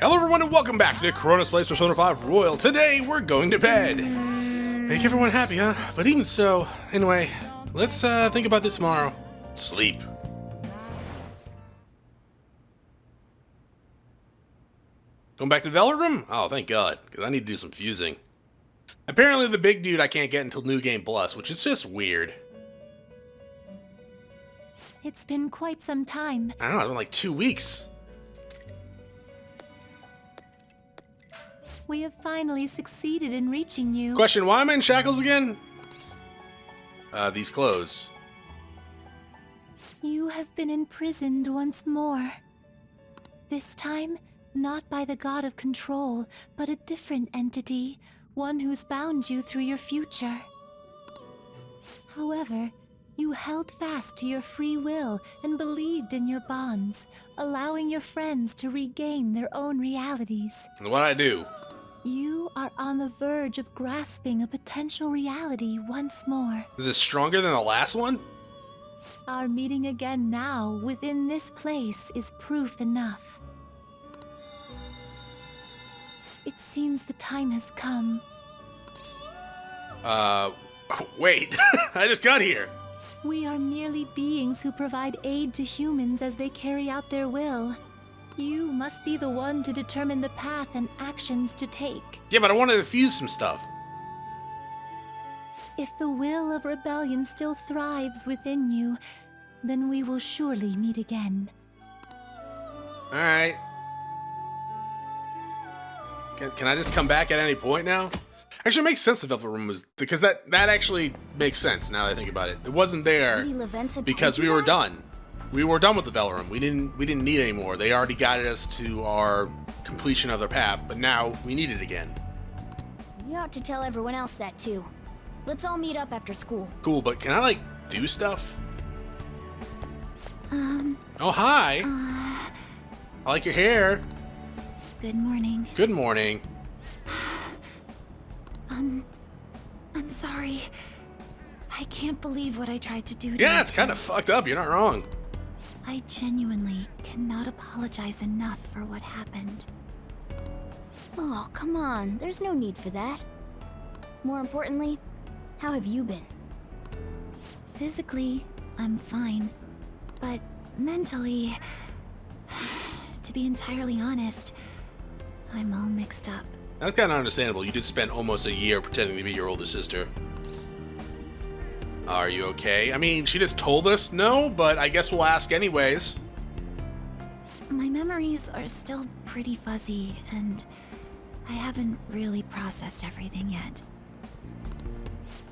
Hello everyone and welcome back to Chronos Plays Persona 5 Royal. Today we're going to bed. Make everyone happy, huh? But even so, anyway, let's think about this tomorrow. Sleep. Going back to the Velvet Room? Oh, thank God, because I need to do some fusing. Apparently the big dude I can't get until New Game Plus, which is just weird. It's been quite some time. I don't know, it's been like 2 weeks. We have finally succeeded in reaching you. Question, why am I in shackles again? These clothes. You have been imprisoned once more. This time, not by the god of control, but a different entity, one who's bound you through your future. However, you held fast to your free will and believed in your bonds, allowing your friends to regain their own realities. And what'd I do? You are on the verge of grasping a potential reality once more. Is this stronger than the last one? Our meeting again now within this place is proof enough. It seems the time has come. Wait, I just got here. We are merely beings who provide aid to humans as they carry out their will. You must be the one to determine the path and actions to take. Yeah, but I wanted to fuse some stuff. If the will of rebellion still thrives within you, then we will surely meet again. Alright. Can I just come back at any point now? Actually, it makes sense the Velvet Room was... Because that actually makes sense now that I think about it. It wasn't there because we were done. We were done with the Velvet Room. We didn't need any more. They already guided us to our completion of their path, but now we need it again. You ought to tell everyone else that too. Let's all meet up after school. Cool, but can I, like, do stuff? Oh, hi! I like your hair. Good morning. Good morning. I'm sorry. I can't believe what I tried to do to Yeah, you. it's kind of fucked up. You're not wrong. I genuinely cannot apologize enough for what happened. Oh, come on. There's no need for that. More importantly, how have you been? Physically, I'm fine. But mentally, to be entirely honest, I'm all mixed up. That's kind of understandable. You did spend almost a year pretending to be your older sister. Are you okay? I mean, she just told us no, but I guess we'll ask anyways. My memories are still pretty fuzzy, and I haven't really processed everything yet.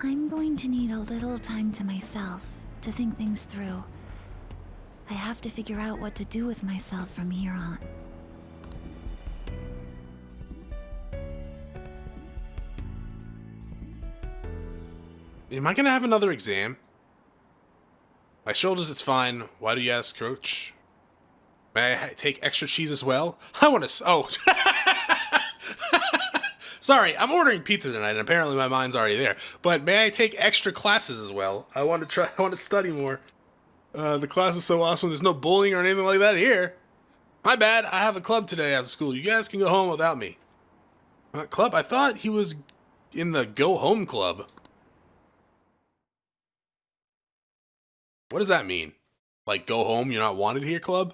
I'm going to need a little time to myself to think things through. I have to figure out what to do with myself from here on. Am I gonna have another exam? My shoulders, it's fine. Why do you ask, Coach? May I take extra cheese as well? I want to. Oh, sorry. I'm ordering pizza tonight, and apparently my mind's already there. But may I take extra classes as well? I want to try. I want to study more. The class is so awesome. There's no bullying or anything like that here. My bad. I have a club today after school. You guys can go home without me. Club? I thought he was in the Go Home Club. What does that mean? Like, go home, you're not wanted here, club?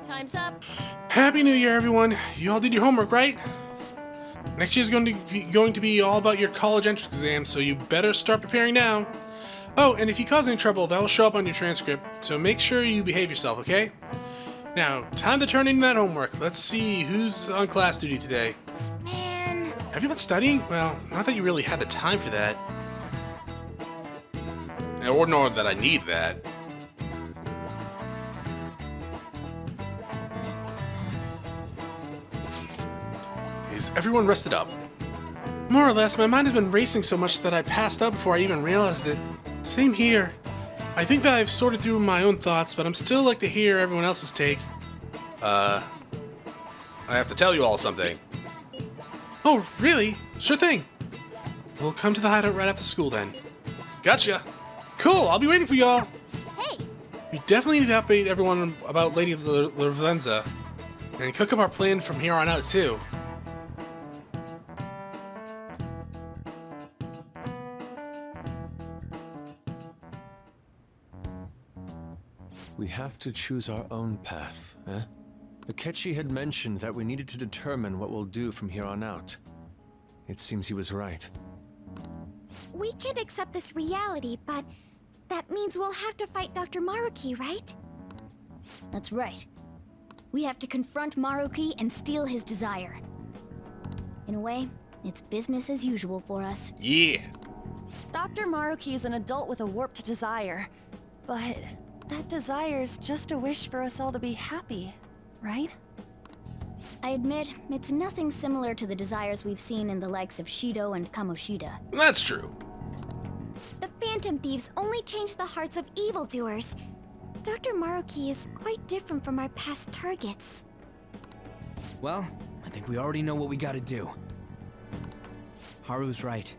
Time's up. Happy New Year, everyone. You all did your homework, right? Next year's going to be all about your college entrance exam, so you better start preparing now. Oh, and if you cause any trouble, that will show up on your transcript, so make sure you behave yourself, okay? Now, time to turn in that homework. Let's see who's on class duty today. Man. Have you been studying? Well, not that you really had the time for that. Or nor that I need that. Is everyone rested up? More or less, my mind has been racing so much that I passed out before I even realized it. Same here. I think that I've sorted through my own thoughts, but I'm still like to hear everyone else's take. I have to tell you all something. Oh, really? Sure thing. We'll come to the hideout right after school then. Gotcha. Cool, I'll be waiting for y'all. Hey. You definitely need to update everyone about Lady Lavenza. And cook up our plan from here on out, too. We have to choose our own path, eh? Akechi had mentioned that we needed to determine what we'll do from here on out. It seems he was right. We can't accept this reality, but that means we'll have to fight Dr. Maruki, right? That's right. We have to confront Maruki and steal his desire. In a way, it's business as usual for us. Yeah. Dr. Maruki is an adult with a warped desire, but that desire's just a wish for us all to be happy, right? I admit, it's nothing similar to the desires we've seen in the likes of Shido and Kamoshida. That's true. The Phantom Thieves only change the hearts of evildoers. Dr. Maruki is quite different from our past targets. Well, I think we already know what we gotta do. Haru's right.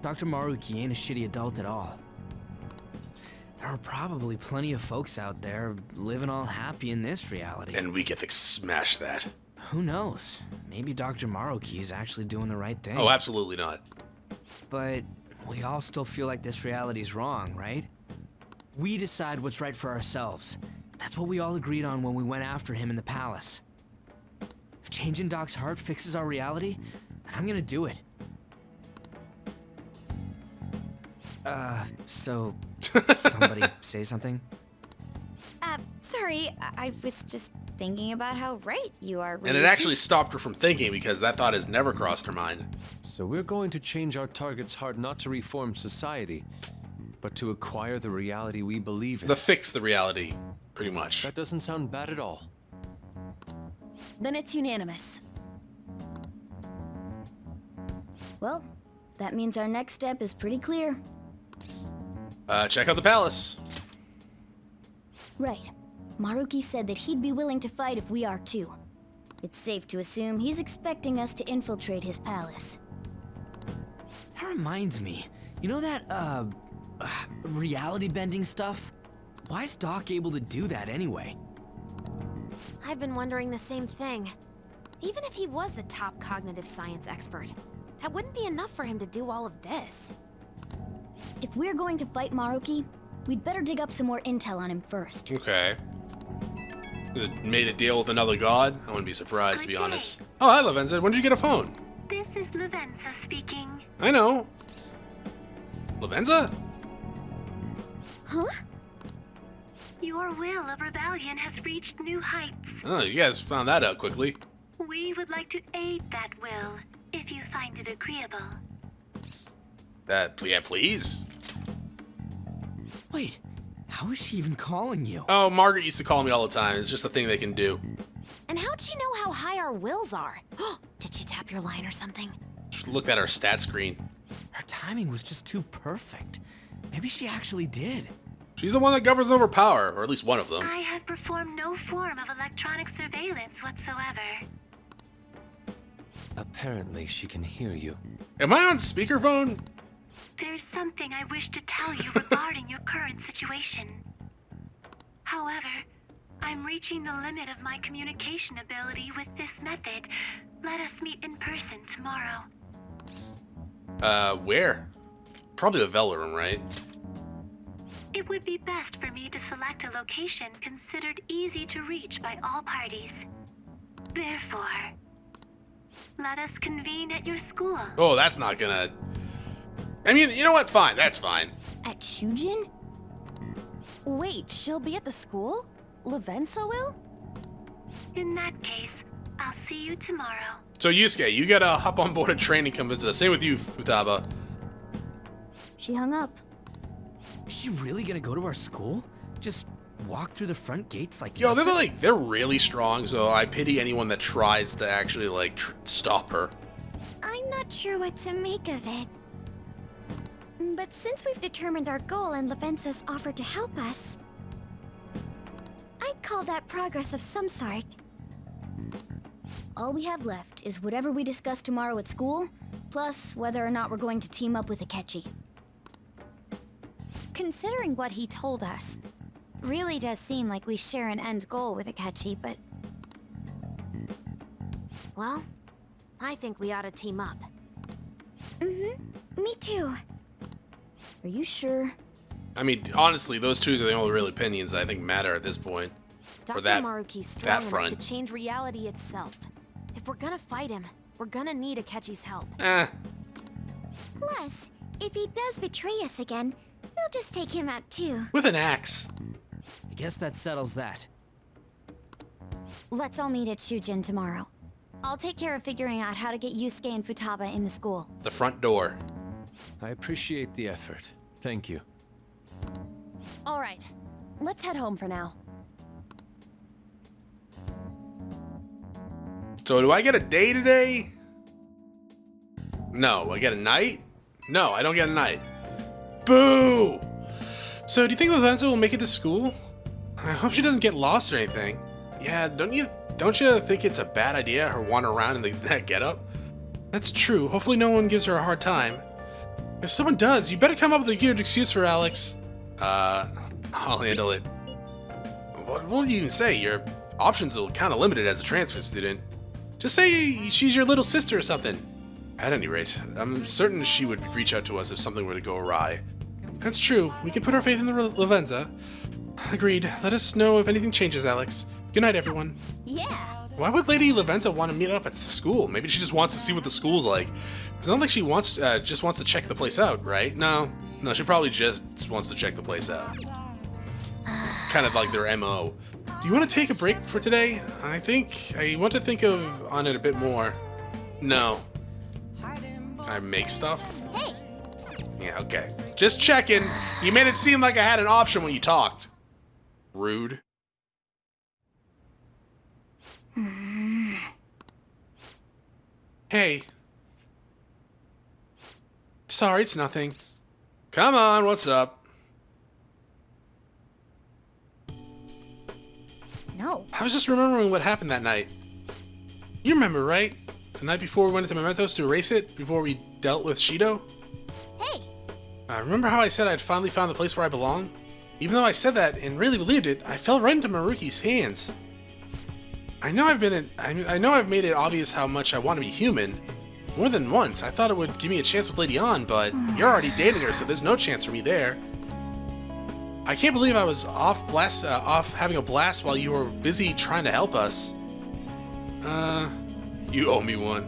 Dr. Maruki ain't a shitty adult at all. There are probably plenty of folks out there living all happy in this reality. And we get to smash that. Who knows? Maybe Dr. Maruki is actually doing the right thing. Oh, absolutely not. But we all still feel like this reality's wrong, right? We decide what's right for ourselves. That's what we all agreed on when we went after him in the palace. If changing Doc's heart fixes our reality, then I'm gonna do it. So somebody say something? Sorry, I was just thinking about how right you are. And it actually stopped her from thinking because that thought has never crossed her mind. So we're going to change our target's heart not to reform society, but to acquire the reality we believe in. To fix the reality, pretty much. That doesn't sound bad at all. Then it's unanimous. Well, that means our next step is pretty clear. Check out the palace. Right. Maruki said that he'd be willing to fight if we are too. It's safe to assume he's expecting us to infiltrate his palace. That reminds me. You know that, reality bending stuff? Why is Doc able to do that anyway? I've been wondering the same thing. Even if he was the top cognitive science expert, that wouldn't be enough for him to do all of this. If we're going to fight Maruki, we'd better dig up some more intel on him first. Okay. Made a deal with another god? I wouldn't be surprised, to be honest. Oh, hi, Lavenza. When did you get a phone? This is Lavenza speaking. I know. Lavenza? Huh? Your will of rebellion has reached new heights. Oh, you guys found that out quickly. We would like to aid that will, if you find it agreeable. Yeah, please. Wait, how is she even calling you? Oh, Margaret used to call me all the time. It's just a thing they can do. And how'd she know how high our wills are? Did she tap your line or something? Just looked at our stat screen. Her timing was just too perfect. Maybe she actually did. She's the one that governs over power, or at least one of them. I have performed no form of electronic surveillance whatsoever. Apparently, she can hear you. Am I on speakerphone? There's something I wish to tell you regarding your current situation. However, I'm reaching the limit of my communication ability with this method. Let us meet in person tomorrow. Where? Probably the Vela room, right? It would be best for me to select a location considered easy to reach by all parties. Therefore, let us convene at your school. Oh, that's not gonna... I mean, you know what? Fine, that's fine. At Shujin? Wait, she'll be at the school? Lavenza will? In that case, I'll see you tomorrow. So Yusuke, you gotta hop on board a train and come visit us. Same with you, Futaba. She hung up. Is she really gonna go to our school? Just walk through the front gates like Yo, nothing? they're really strong, so I pity anyone that tries to actually, like, stop her. I'm not sure what to make of it. But since we've determined our goal and Lavenza's offered to help us, I'd call that progress of some sort. All we have left is whatever we discuss tomorrow at school, plus whether or not we're going to team up with Akechi. Considering what he told us, really does seem like we share an end goal with Akechi, but Well, I think we ought to team up. Me too. Are you sure? I mean, honestly, those two are the only real opinions I think matter at this point. Dr. that- Maruki's strong that enough front. to change reality itself. If we're gonna fight him, we're gonna need Akechi's help. Plus, if he does betray us again, we'll just take him out too. With an axe. I guess that settles that. Let's all meet at Shujin tomorrow. I'll take care of figuring out how to get Yusuke and Futaba in the school. The front door. I appreciate the effort. Thank you. All right, let's head home for now. So do I get a day today? No, I get a night? No, I don't get a night. Boo! So do you think Lavenza will make it to school? I hope she doesn't get lost or anything. Yeah, don't you think it's a bad idea her wandering around in that getup? That's true. Hopefully no one gives her a hard time. If someone does, you better come up with a good excuse for Alex. I'll handle it. What do you even say? Your options are kind of limited as a transfer student. Just say she's your little sister or something. At any rate, I'm certain she would reach out to us if something were to go awry. That's true. We can put our faith in the Lavenza. Agreed. Let us know if anything changes, Alex. Good night, everyone. Yeah. Why would Lady Lavenza want to meet up at the school? Maybe she just wants to see what the school's like. It's not like she just wants to check the place out, right? No, she probably just wants to check the place out. Kind of like their MO. Do you want to take a break for today? I want to think on it a bit more. No. Can I make stuff? Hey. Yeah, okay. Just checking. You made it seem like I had an option when you talked. Rude. Hey. Sorry, it's nothing. Come on, what's up? No. I was just remembering what happened that night. You remember, right? The night before we went into Mementos to erase it, before we dealt with Shido? Hey. Remember how I said I'd finally found the place where I belong? Even though I said that and really believed it, I fell right into Maruki's hands. I know I've made it obvious how much I want to be human. More than once, I thought it would give me a chance with Lady An, but you're already dating her, so there's no chance for me there. I can't believe I was off having a blast while you were busy trying to help us. You owe me one.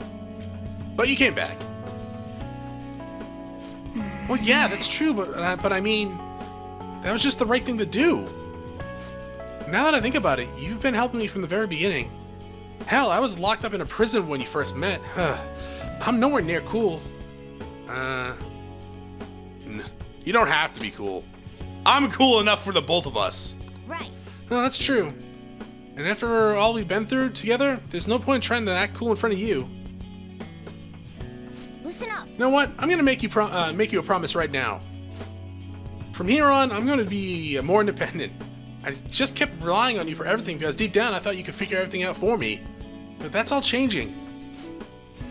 But you came back. Well, yeah, that's true, but I mean, that was just the right thing to do. Now that I think about it, you've been helping me from the very beginning. Hell, I was locked up in a prison when you first met. I'm nowhere near cool. You don't have to be cool. I'm cool enough for the both of us. Right. No, that's true. And after all we've been through together, there's no point in trying to act cool in front of you. Listen up. You know what? I'm gonna make you a promise right now. From here on, I'm gonna be more independent. I just kept relying on you for everything because deep down I thought you could figure everything out for me. But that's all changing.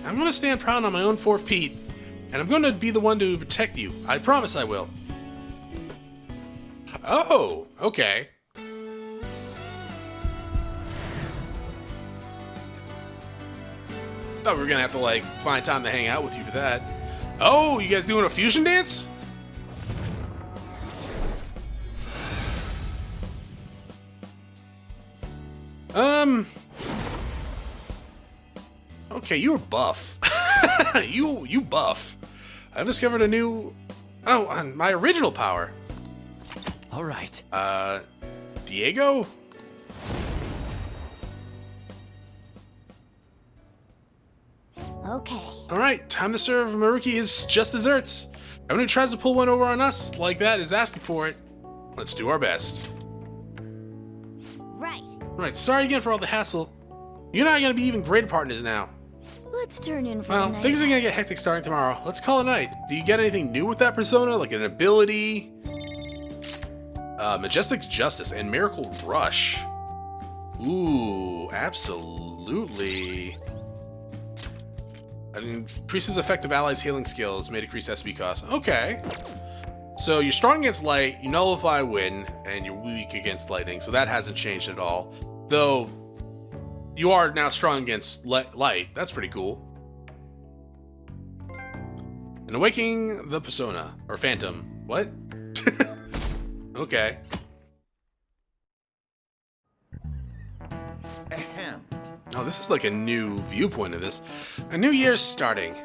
I'm gonna stand proud on my own 4 feet, and I'm gonna be the one to protect you. I promise I will. Oh, okay. Thought we were gonna have to find time to hang out with you for that. Oh, you guys doing a fusion dance? Okay, you're buff. you buff. I've discovered a new... Oh, my original power. All right. Diego? Okay. Alright, time to serve Maruki his just desserts. Everyone who tries to pull one over on us like that is asking for it. Let's do our best. Right. Alright, sorry again for all the hassle. You and I are going to be even greater partners now. Let's turn in for Well, the night. things are going to get hectic starting tomorrow. Let's call it a night. Do you get anything new with that persona? Like an ability? Majestic Justice and Miracle Rush. Ooh, absolutely. Increases effective allies' healing skills, may decrease SB cost. Okay. So you're strong against light, you nullify wind, and you're weak against lightning, so that hasn't changed at all. Though, You are now strong against light. That's pretty cool. And awakening the persona. Or phantom. What? Okay. Ahem. Oh, this is like a new viewpoint of this. A new year's starting.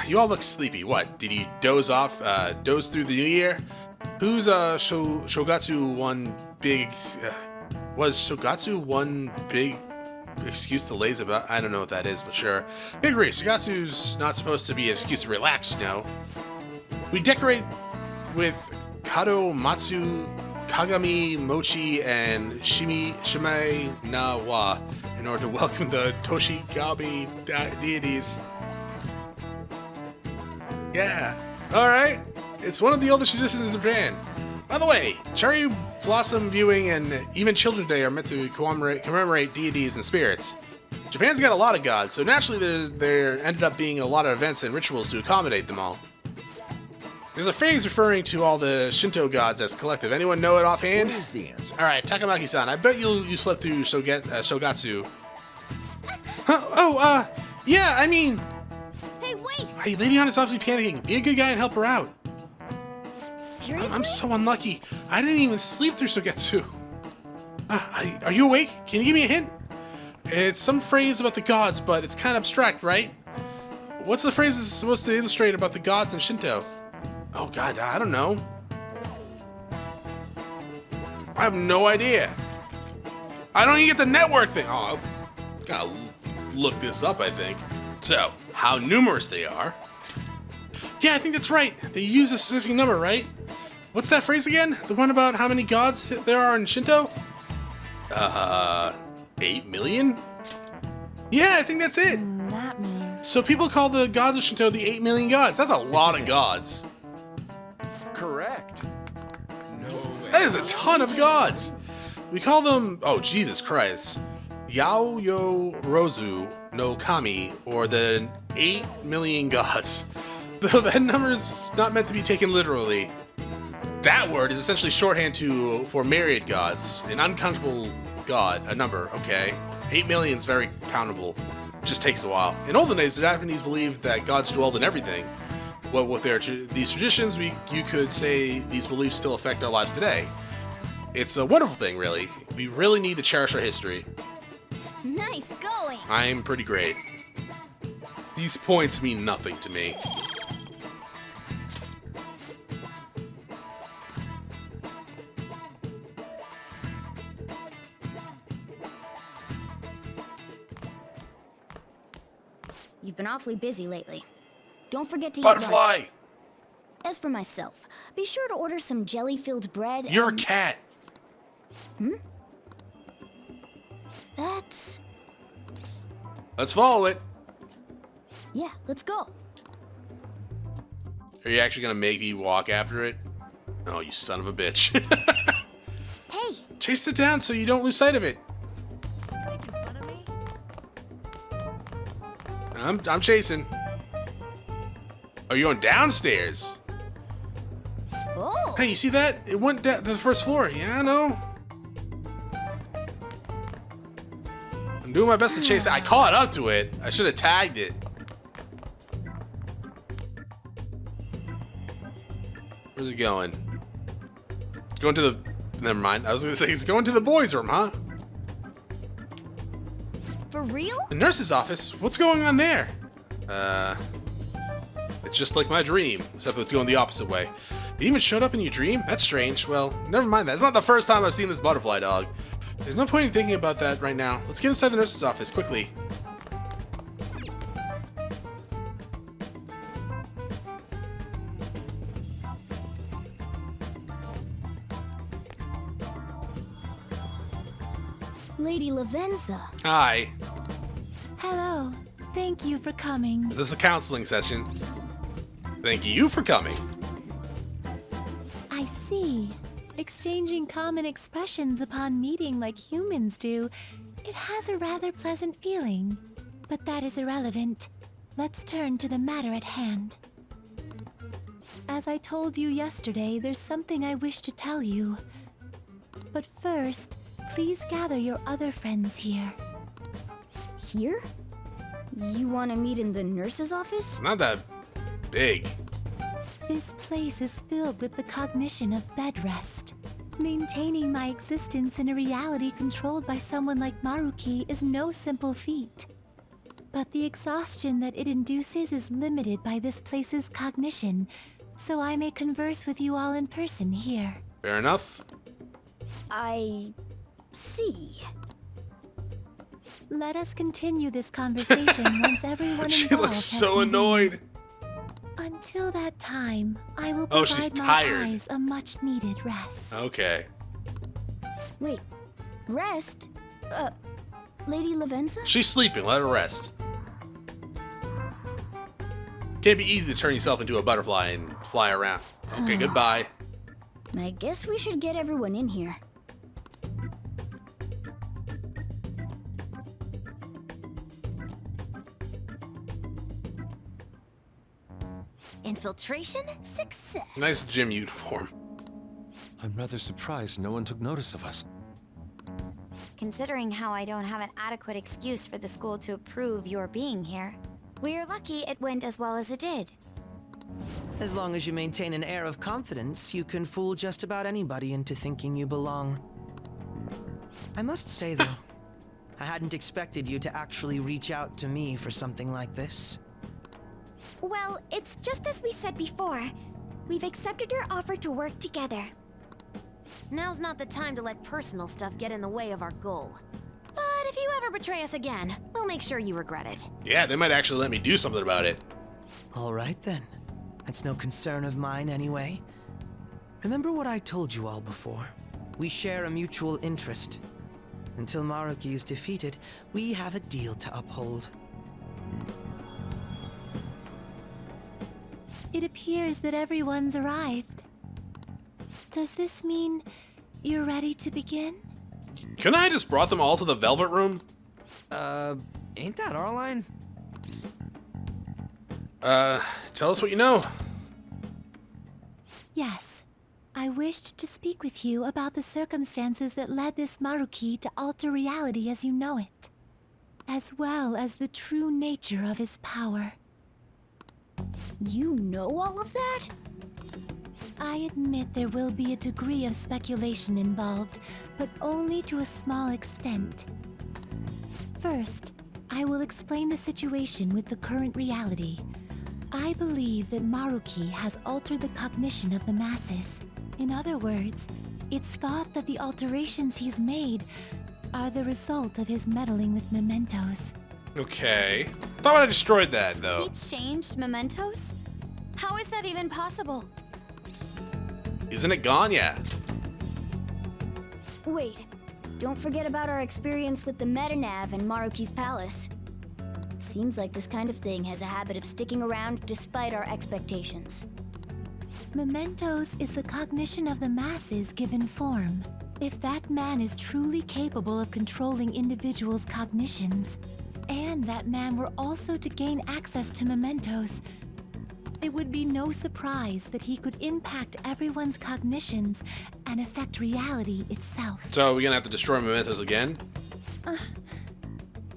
You all look sleepy. What? Did you doze off? Doze through the new year? Who's Shogatsu one big... was Shogatsu one big excuse to laze about? I don't know what that is, but sure. I agree. Shogatsu's not supposed to be an excuse to relax, you know. We decorate with Kado, Matsu, Kagami, Mochi, and Shimei Nawa in order to welcome the Toshigami deities. Yeah. Alright. It's one of the oldest traditions in Japan. By the way, cherry blossom viewing and even Children's Day are meant to commemorate deities and spirits. Japan's got a lot of gods, so naturally there ended up being a lot of events and rituals to accommodate them all. There's a phrase referring to all the Shinto gods as collective. Anyone know it offhand? What is the answer? Alright, Takamaki-san, I bet you slept through Shogatsu. Huh? Yeah, I mean... Hey, wait! Hey, Lady Anna's obviously panicking. Be a good guy and help her out. Seriously? I'm so unlucky. I didn't even sleep through Shogatsu. Are you awake? Can you give me a hint? It's some phrase about the gods, but it's kind of abstract, right? What's the phrase that's supposed to illustrate about the gods in Shinto? Oh god, I don't know. I have no idea. I don't even get the network thing. Oh, I gotta look this up, I think. So, how numerous they are. Yeah, I think that's right. They use a specific number, right? What's that phrase again? The one about how many gods there are in Shinto? 8 million? Yeah, I think that's it. That means... So people call the gods of Shinto the 8 million gods. That's a lot of gods. Correct. No way. That is a ton of gods. We call them, oh Jesus Christ, Yaoyo Rozu no Kami, or the 8 million gods. Though that number is not meant to be taken literally. That word is essentially shorthand for myriad gods, an uncountable god, a number, okay? 8 million is very countable. Just takes a while. In olden days, the Japanese believed that gods dwelled in everything. Well, with these traditions, you could say these beliefs still affect our lives today. It's a wonderful thing, really. We really need to cherish our history. Nice going! I'm pretty great. These points mean nothing to me. You've been awfully busy lately. Don't forget to eat Butterfly! lunch. As for myself, be sure to order some jelly-filled bread You're and... a cat. That's... Let's follow it. Yeah, let's go. Are you actually gonna make me walk after it? Oh, you son of a bitch. Hey! Chase it down so you don't lose sight of it. I'm chasing. Oh, you're going downstairs. Oh! Hey, you see that? It went down to the first floor. Yeah, I know. I'm doing my best to chase it. I caught up to it. I should have tagged it. Where's it going? It's going to the... Never mind. I was going to say it's going to the boys' room, huh? For real? The nurse's office? What's going on there? It's just like my dream, except it's going the opposite way. It even showed up in your dream? That's strange. Well, never mind that. It's not the first time I've seen this butterfly dog. There's no point in thinking about that right now. Let's get inside the nurse's office, quickly. Lady Lavenza. Hi. Hello. Thank you for coming. Is this a counseling session? Thank you for coming. I see. Exchanging common expressions upon meeting like humans do, it has a rather pleasant feeling. But that is irrelevant. Let's turn to the matter at hand. As I told you yesterday, there's something I wish to tell you. But first, please gather your other friends here. Here? You want to meet in the nurse's office? It's not that big. This place is filled with the cognition of bed rest. Maintaining my existence in a reality controlled by someone like Maruki is no simple feat. But the exhaustion that it induces is limited by this place's cognition, so I may converse with you all in person here. Fair enough. I see. Let us continue this conversation once everyone She involved looks has so convened. annoyed. Until that time, I will Oh, she's provide my tired. eyes a much-needed rest. Okay. Wait, rest? Lady Lavenza? She's sleeping. Let her rest. Can't be easy to turn yourself into a butterfly and fly around. Okay, goodbye. I guess we should get everyone in here. Infiltration success. Nice gym uniform. I'm rather surprised no one took notice of us. Considering how I don't have an adequate excuse for the school to approve your being here, we're lucky it went as well as it did. As long as you maintain an air of confidence, you can fool just about anybody into thinking you belong. I must say, though, I hadn't expected you to actually reach out to me for something like this. Well, it's just as we said before. We've accepted your offer to work together. Now's not the time to let personal stuff get in the way of our goal. But if you ever betray us again, we'll make sure you regret it. Yeah, they might actually let me do something about it. All right, then. That's no concern of mine, anyway. Remember what I told you all before. We share a mutual interest. Until Maruki is defeated, we have a deal to uphold. It appears that everyone's arrived. Does this mean you're ready to begin? Couldn't I just brought them all to the Velvet Room? Ain't that our line? Tell us what you know. Yes. I wished to speak with you about the circumstances that led this Maruki to alter reality as you know it, as well as the true nature of his power. You know all of that? I admit there will be a degree of speculation involved, but only to a small extent. First, I will explain the situation with the current reality. I believe that Maruki has altered the cognition of the masses. In other words, it's thought that the alterations he's made are the result of his meddling with mementos. Okay. I thought I destroyed that, though. He changed mementos? How is that even possible? Isn't it gone yet? Wait, don't forget about our experience with the Metanav and Maruki's palace. Seems like this kind of thing has a habit of sticking around despite our expectations. Mementos is the cognition of the masses given form. If that man is truly capable of controlling individuals' cognitions, and that man were also to gain access to mementos, it would be no surprise that he could impact everyone's cognitions and affect reality itself. So we're gonna have to destroy mementos again?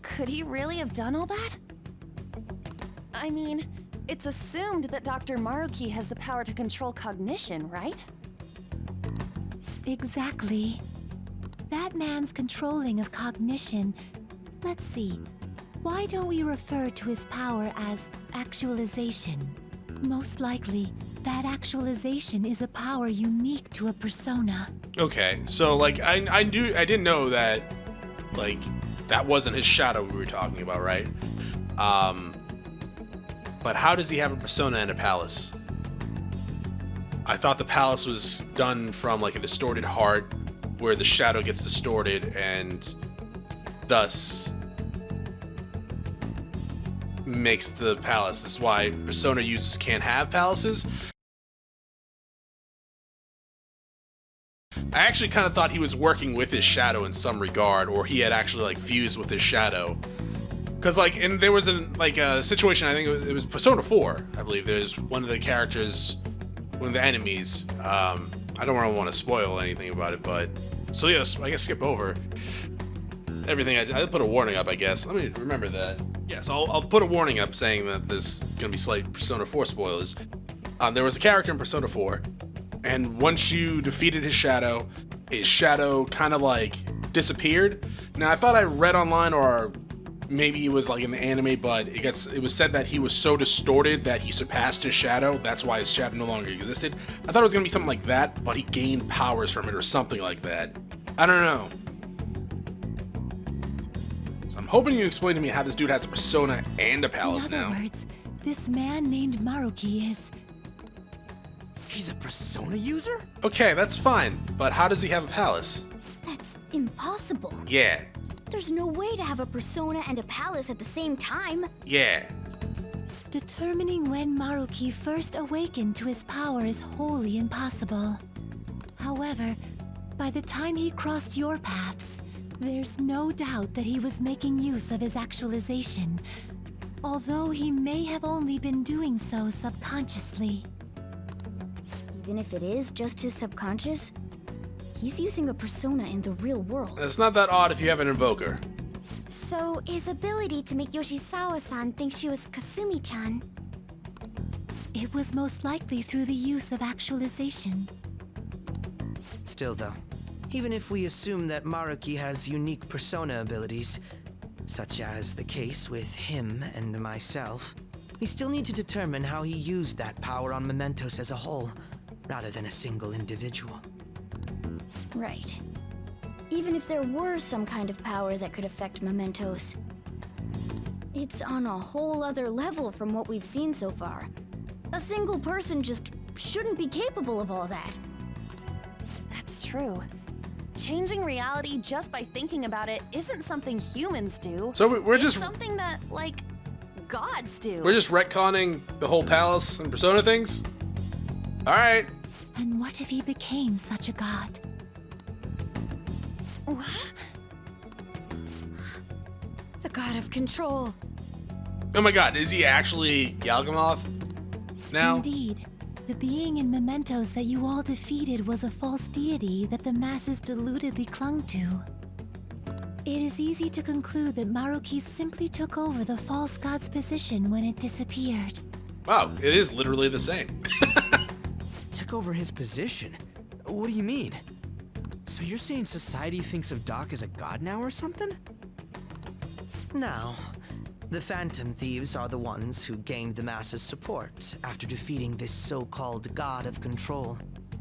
Could he really have done all that? I mean, it's assumed that Dr. Maruki has the power to control cognition, right? Exactly. That man's controlling of cognition. Let's see. Why don't we refer to his power as actualization? Most likely, that actualization is a power unique to a persona. Okay, so like I didn't know that like that wasn't his shadow we were talking about, right? But how does he have a persona in a palace? I thought the palace was done from like a distorted heart where the shadow gets distorted and thus makes the palace. That's why persona users can't have palaces. I actually kind of thought he was working with his shadow in some regard, or he had actually like fused with his shadow. Cause like, and there was a situation. I think it was Persona 4. I believe there's one of the characters, one of the enemies. I don't really want to spoil anything about it, but so yes, I guess skip over. everything. I put a warning up, I guess. Let me remember that. Yes, I'll put a warning up saying that there's gonna be slight Persona 4 spoilers. There was a character in Persona 4, and once you defeated his shadow kind of like disappeared. Now I thought I read online, or maybe it was like in the anime, but it was said that he was so distorted that he surpassed his shadow. That's why his shadow no longer existed. I thought it was gonna be something like that, but he gained powers from it or something like that. I don't know. So I'm hoping you explain to me how this dude has a persona and a palace now. In other words, this man named Maruki is... He's a persona user? Okay, that's fine, but how does he have a palace? That's impossible. Yeah. There's no way to have a persona and a palace at the same time. Yeah. Determining when Maruki first awakened to his power is wholly impossible. However, by the time he crossed your paths, there's no doubt that he was making use of his actualization, although he may have only been doing so subconsciously. Even if it is just his subconscious, he's using a persona in the real world. It's not that odd if you have an invoker. So his ability to make Yoshizawa-san think she was Kasumi-chan. It was most likely through the use of actualization. Still though, even if we assume that Maruki has unique persona abilities, such as the case with him and myself, we still need to determine how he used that power on Mementos as a whole, rather than a single individual. Right. Even if there were some kind of power that could affect Mementos, it's on a whole other level from what we've seen so far. A single person just shouldn't be capable of all that. That's true. Changing reality just by thinking about it isn't something humans do. So we're It's just something that, like, gods do. we're just retconning the whole palace and persona things? Alright. And what if he became such a god? What? The god of control. Oh my god, is he actually Yalgamoth now? Indeed. The being in Mementos that you all defeated was a false deity that the masses deludedly clung to. It is easy to conclude that Maruki simply took over the false god's position when it disappeared. Wow, it is literally the same. Took over his position? What do you mean? So you're saying society thinks of Doc as a god now or something? Now, the Phantom Thieves are the ones who gained the masses' support after defeating this so-called god of control.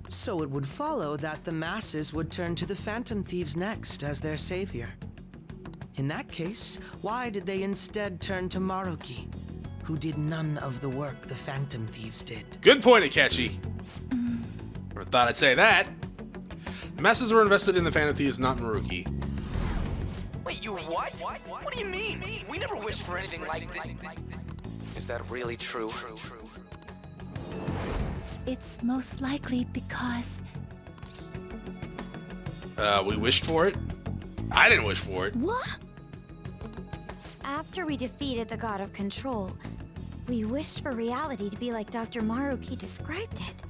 So it would follow that the masses would turn to the Phantom Thieves next as their savior. In that case, why did they instead turn to Maruki, who did none of the work the Phantom Thieves did? Good point, Akechi. Never thought I'd say that. The masses were invested in the Phantom Thieves, not Maruki. Wait, you what? What do you mean? We never wished for anything like this. Is that really true? It's most likely because... We wished for it? I didn't wish for it. What? After we defeated the god of control, we wished for reality to be like Dr. Maruki described it.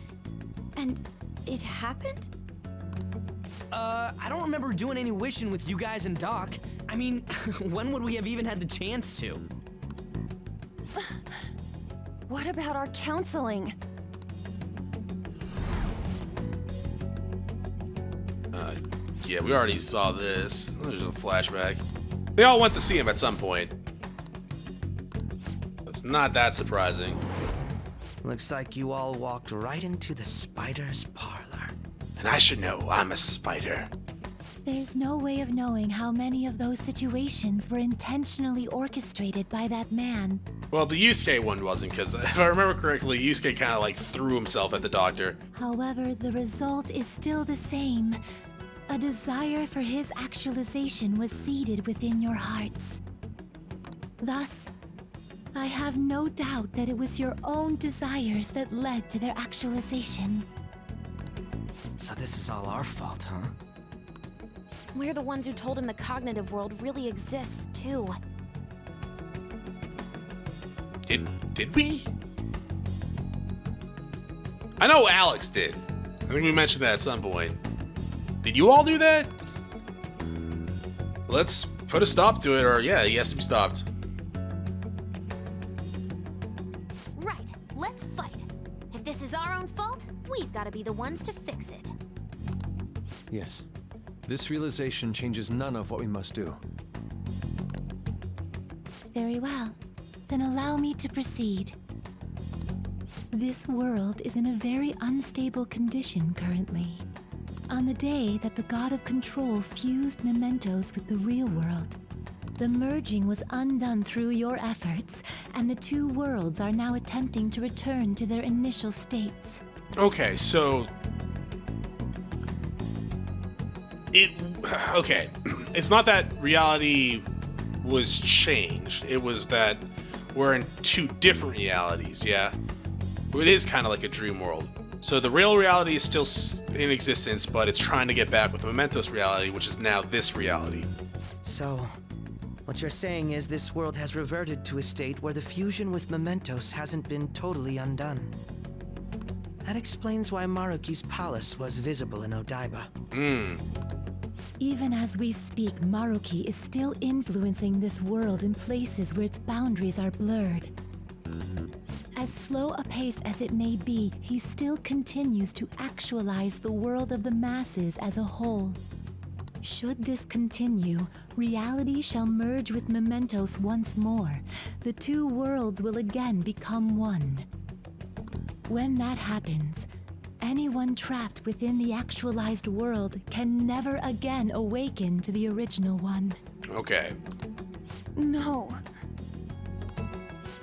And it happened? I don't remember doing any wishing with you guys and Doc. I mean, when would we have even had the chance to? What about our counseling? Yeah, we already saw this. There's a flashback. They all went to see him at some point. It's not that surprising. Looks like you all walked right into the spider's parlor. And I should know, I'm a spider. There's no way of knowing how many of those situations were intentionally orchestrated by that man. Well, the Yusuke one wasn't, because if I remember correctly, Yusuke kind of like threw himself at the doctor. However, the result is still the same. A desire for his actualization was seeded within your hearts. Thus, I have no doubt that it was your own desires that led to their actualization. So this is all our fault, huh? We're the ones who told him the cognitive world really exists, too. Did we? I know Alex did. I think we mentioned that at some point. Did you all do that? Let's put a stop to it, or yeah, he has to be stopped. Right, let's fight. If this is our own fault, we've got to be the ones to fix it. Yes. This realization changes none of what we must do. Very well. Then allow me to proceed. This world is in a very unstable condition currently. On the day that the God of Control fused mementos with the real world, the merging was undone through your efforts, and the two worlds are now attempting to return to their initial states. Okay, so... Okay. It's not that reality was changed. It was that we're in two different realities, yeah? It is kind of like a dream world. So the real reality is still in existence, but it's trying to get back with the Mementos reality, which is now this reality. So, what you're saying is this world has reverted to a state where the fusion with Mementos hasn't been totally undone. That explains why Maruki's palace was visible in Odaiba. Even as we speak, Maruki is still influencing this world in places where its boundaries are blurred. As slow a pace as it may be, he still continues to actualize the world of the masses as a whole. Should this continue, reality shall merge with mementos once more. The two worlds will again become one. When that happens, anyone trapped within the actualized world can never again awaken to the original one. Okay. No.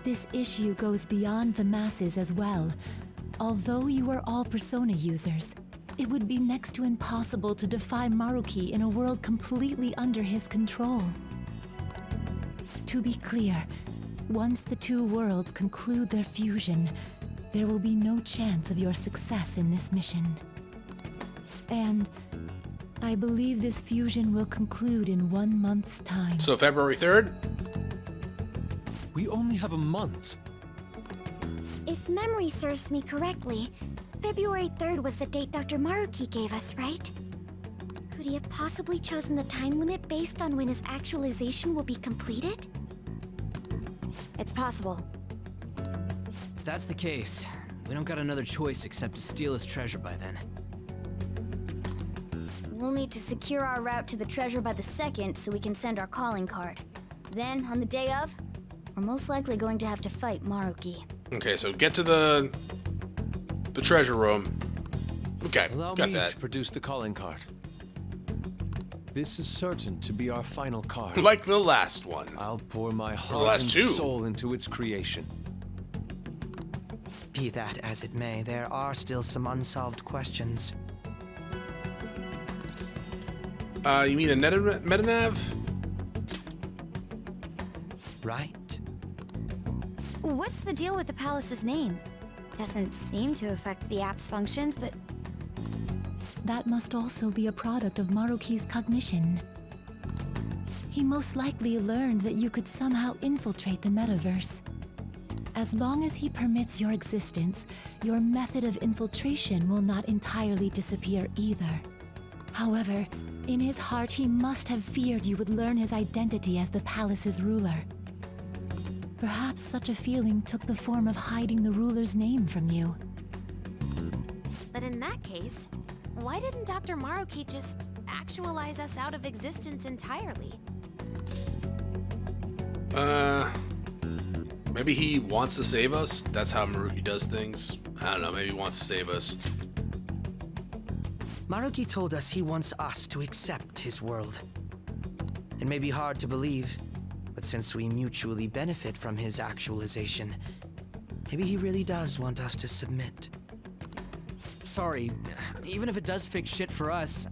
This issue goes beyond the masses as well. Although you are all Persona users, it would be next to impossible to defy Maruki in a world completely under his control. To be clear, once the two worlds conclude their fusion, there will be no chance of your success in this mission. And I believe this fusion will conclude in 1 month's time. So February 3rd? We only have a month. If memory serves me correctly, February 3rd was the date Dr. Maruki gave us, right? Could he have possibly chosen the time limit based on when his actualization will be completed? It's possible. If that's the case, we don't got another choice except to steal his treasure by then. We'll need to secure our route to the treasure by the 2nd so we can send our calling card. Then, on the day of, we're most likely going to have to fight Maruki. Okay, so get to the treasure room. Okay, Allow got me that. to produce the calling card. This is certain to be our final card. Like the last one. I'll pour my heart last and two. soul into its creation. Be that as it may, there are still some unsolved questions. You mean a metanav? Right? What's the deal with the palace's name? Doesn't seem to affect the app's functions, but... That must also be a product of Maruki's cognition. He most likely learned that you could somehow infiltrate the metaverse. As long as he permits your existence, your method of infiltration will not entirely disappear either. However, in his heart he must have feared you would learn his identity as the palace's ruler. Perhaps such a feeling took the form of hiding the ruler's name from you. But in that case, why didn't Dr. Maruki just actualize us out of existence entirely? Maybe he wants to save us? That's how Maruki does things. I don't know, maybe he wants to save us. Maruki told us he wants us to accept his world. It may be hard to believe, but since we mutually benefit from his actualization, maybe he really does want us to submit. Sorry, even if it does fix shit for us,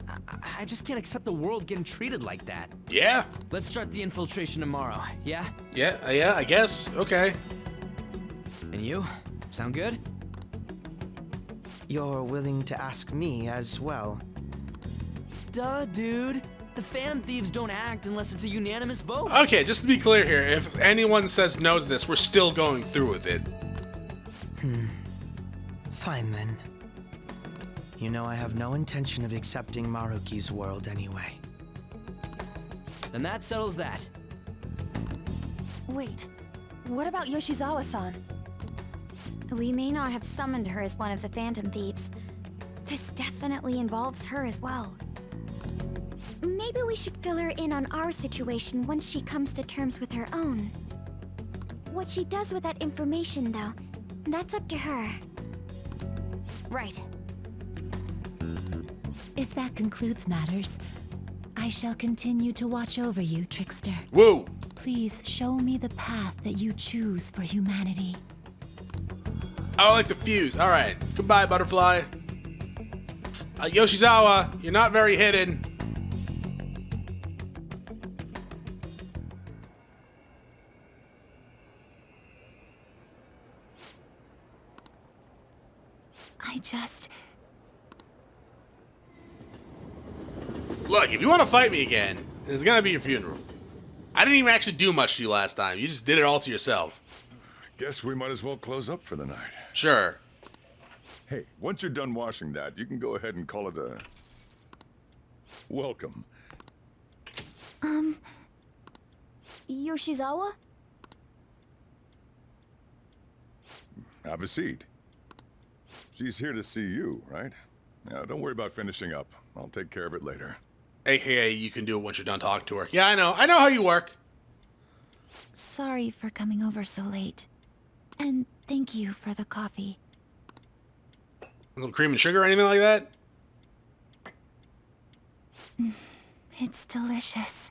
I just can't accept the world getting treated like that. Yeah. Let's start the infiltration tomorrow, yeah? Yeah, I guess. Okay. And you? Sound good? You're willing to ask me as well. Duh, dude. The Phantom Thieves don't act unless it's a unanimous vote. Okay, just to be clear here, if anyone says no to this, we're still going through with it. Fine then. You know I have no intention of accepting Maruki's world anyway. Then that settles that. Wait, what about Yoshizawa-san? We may not have summoned her as one of the Phantom Thieves. This definitely involves her as well. Maybe we should fill her in on our situation once she comes to terms with her own. What she does with that information, though, that's up to her. Right. If that concludes matters, I shall continue to watch over you, Trickster. Whoa! Please show me the path that you choose for humanity. I like the fuse. All right. Goodbye, Butterfly. Yoshizawa, you're not very hidden. I just... Look, if you want to fight me again, it's gonna be your funeral. I didn't even actually do much to you last time. You just did it all to yourself. Guess we might as well close up for the night. Sure. Hey, once you're done washing that, you can go ahead and call it a... welcome. Yoshizawa? Have a seat. She's here to see you, right? Now, don't worry about finishing up. I'll take care of it later. AKA, you can do it once you're done talking to her. Yeah, I know. I know how you work. Sorry for coming over so late. And thank you for the coffee. Some cream and sugar or anything like that? It's delicious.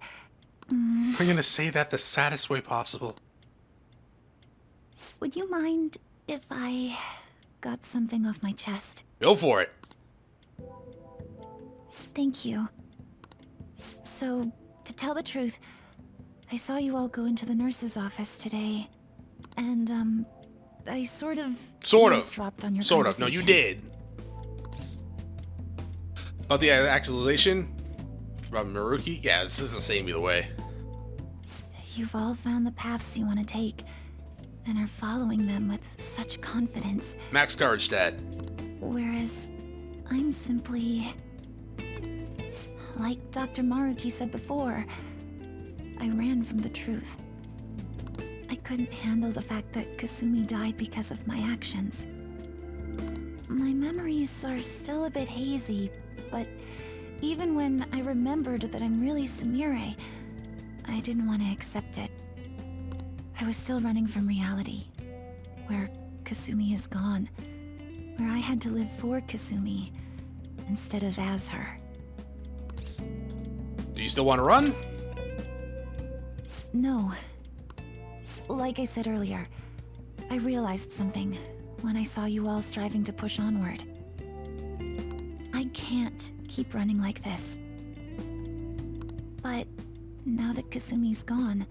I'm gonna say that the saddest way possible. Would you mind if I got something off my chest? Go for it. Thank you. So, to tell the truth, I saw you all go into the nurse's office today, and, I sort of Dropped on your Sort of. No, you did. About the actualization? About Maruki? Yeah, this is the same either way. You've all found the paths you want to take, and are following them with such confidence. Max courage, Dad. Whereas, I'm simply... like Dr. Maruki said before, I ran from the truth. I couldn't handle the fact that Kasumi died because of my actions. My memories are still a bit hazy, but even when I remembered that I'm really Sumire, I didn't want to accept it. I was still running from reality, where Kasumi is gone, where I had to live for Kasumi instead of as her. Do you still want to run? No. Like I said earlier, I realized something when I saw you all striving to push onward. I can't keep running like this. But now that Kasumi's gone,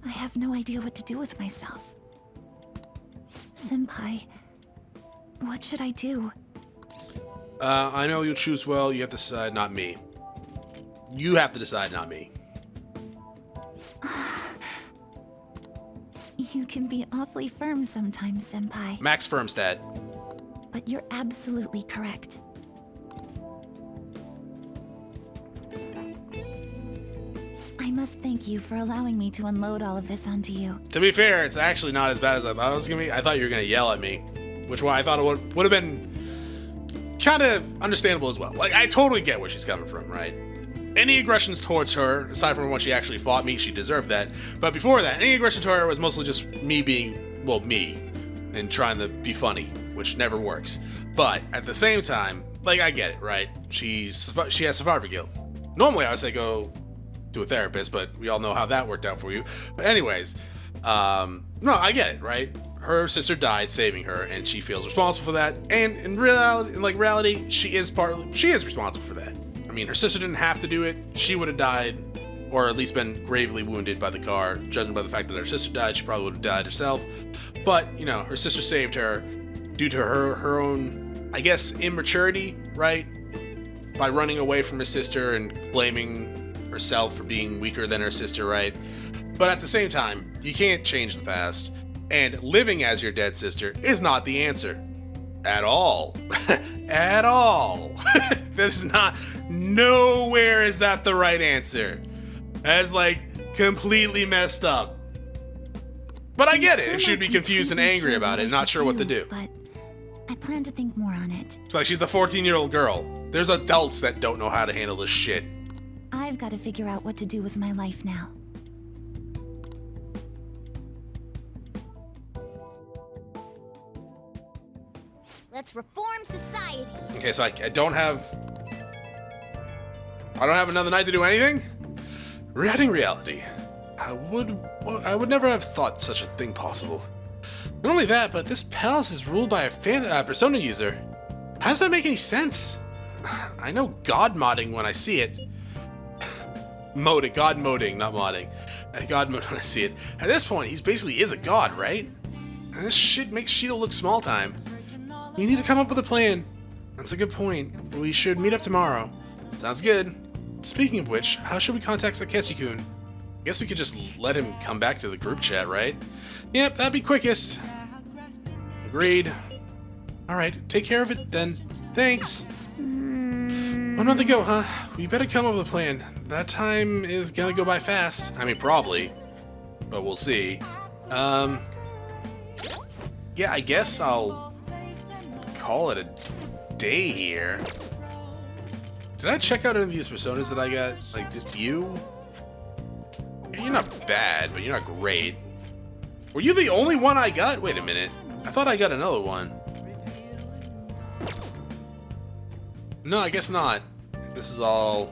I have no idea what to do with myself. Senpai, what should I do? I know you'll choose well. You have to decide, not me. You have to decide, not me. You can be awfully firm sometimes, Senpai. Max Firmstad. But you're absolutely correct. I must thank you for allowing me to unload all of this onto you. To be fair, it's actually not as bad as I thought it was gonna be. I thought you were gonna yell at me, which why I thought it would have been kind of understandable as well. Like, I totally get where she's coming from, right? Any aggressions towards her, aside from when she actually fought me, she deserved that. But before that, any aggression to her was mostly just me being, well, me, and trying to be funny, which never works. But at the same time, like, I get it, right? She has survivor guilt. Normally, I would say go to a therapist, but we all know how that worked out for you. But anyways, no, I get it, right? Her sister died saving her, and she feels responsible for that. And in reality, she is responsible for that. I mean, her sister didn't have to do it. She would have died, or at least been gravely wounded by the car. Judging by the fact that her sister died, she probably would have died herself. But, you know, her sister saved her due to her own, I guess, immaturity, right? By running away from her sister and blaming herself for being weaker than her sister, right? But at the same time, you can't change the past. And living as your dead sister is not the answer. At all. At all. That is not... Nowhere is that the right answer. That's like completely messed up. But I get it if she'd be confused and angry about it, not sure what to do. But I plan to think more on it. It's like she's the 14-year-old girl. There's adults that don't know how to handle this shit. I've got to figure out what to do with my life now. Let's reform society. Okay, so I don't have another night to do anything? Adding reality. I would never have thought such a thing possible. Not only that, but this palace is ruled by a Persona user. How does that make any sense? I know God modding when I see it. God modding, not modding. God mode when I see it. At this point, he basically is a god, right? And this shit makes Shido look small time. We need to come up with a plan. That's a good point. We should meet up tomorrow. Sounds good. Speaking of which, how should we contact Akechi-kun? I guess we could just let him come back to the group chat, right? Yep, that'd be quickest. Agreed. Alright, take care of it then. Thanks. 1 month ago, huh? We better come up with a plan. That time is gonna go by fast. I mean, probably. But we'll see. Yeah, I guess I'll call it a day here. Did I check out any of these personas that I got? Like, did you? You're not bad, but you're not great. Were you the only one I got? Wait a minute. I thought I got another one. No, I guess not. This is all...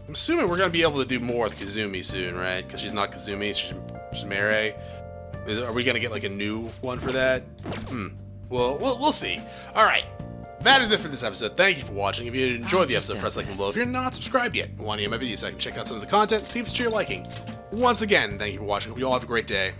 I'm assuming we're going to be able to do more with Kazumi soon, right? Because she's not Kazumi, she's Sumire. Are we going to get like a new one for that? Well, we'll see. Alright. That is it for this episode. Thank you for watching. If you enjoyed the episode, press like and below. If you're not subscribed yet and want to get my videos so I can check out some of the content, see if it's to your liking. Once again, thank you for watching. Hope you all have a great day.